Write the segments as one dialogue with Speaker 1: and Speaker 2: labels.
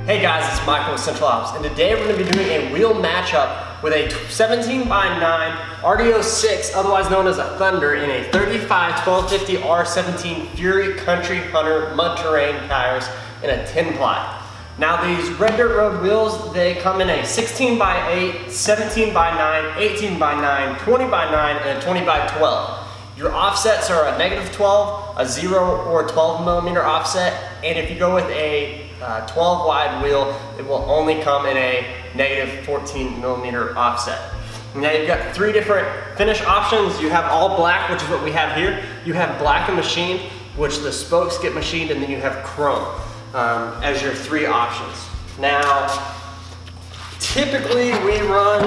Speaker 1: Hey guys, it's Michael with Central Ops, and today we're going to be doing a wheel matchup with a 17x9 RD06, otherwise known as a Thunder, in a 35 1250 R17 Fury Country Hunter mud terrain tires in a 10-ply. Now these red dirt road wheels, they come in a 16x8, 17x9, 18x9, 20x9, and a 20x12. Your offsets are a -12, a 0 or 12 millimeter offset, and if you go with a 12 wide wheel, it will only come in a -14 millimeter offset. Now you've got three different finish options. You have all black, which is what we have here. You have black and machined, which the spokes get machined, and then you have chrome as your three options. Now, typically we run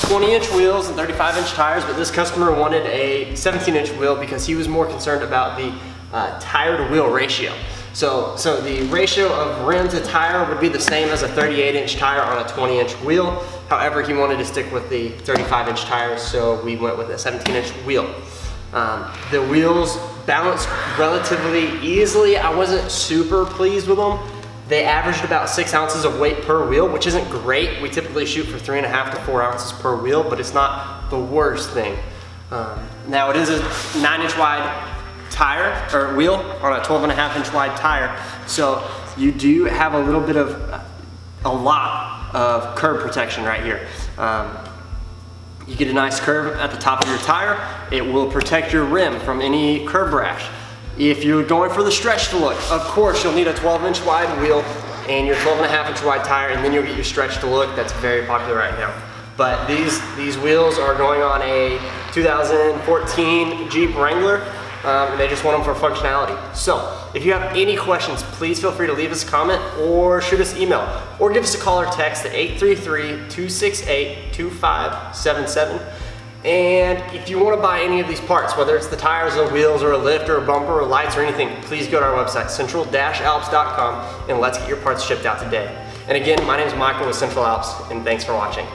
Speaker 1: 20-inch wheels and 35-inch tires, but this customer wanted a 17-inch wheel because he was more concerned about the tire to wheel ratio. So the ratio of rim to tire would be the same as a 38-inch tire on a 20-inch wheel. However, he wanted to stick with the 35-inch tires, so we went with a 17-inch wheel. The wheels balanced relatively easily. I wasn't super pleased with them. They averaged about 6 ounces of weight per wheel, which isn't great. We typically shoot for 3.5 to 4 ounces per wheel, but it's not the worst thing. Now it is a 9-inch wide tire or wheel on a 12.5-inch wide tire, so you do have a lot of curb protection right here. You get a nice curve at the top of your tire. It will protect your rim from any curb rash. If you're going for the stretched look, of course you'll need a 12-inch wide wheel and your 12.5-inch wide tire, and then you'll get your stretched look. That's very popular right now. But these wheels are going on a 2014 Jeep Wrangler. And they just want them for functionality. So if you have any questions, please feel free to leave us a comment or shoot us an email or give us a call or text at 833-268-2577. And if you want to buy any of these parts, whether it's the tires or wheels or a lift or a bumper or lights or anything, please go to our website, central-alps.com, and let's get your parts shipped out today. And again, my name is Michael with Central Alps, and thanks for watching.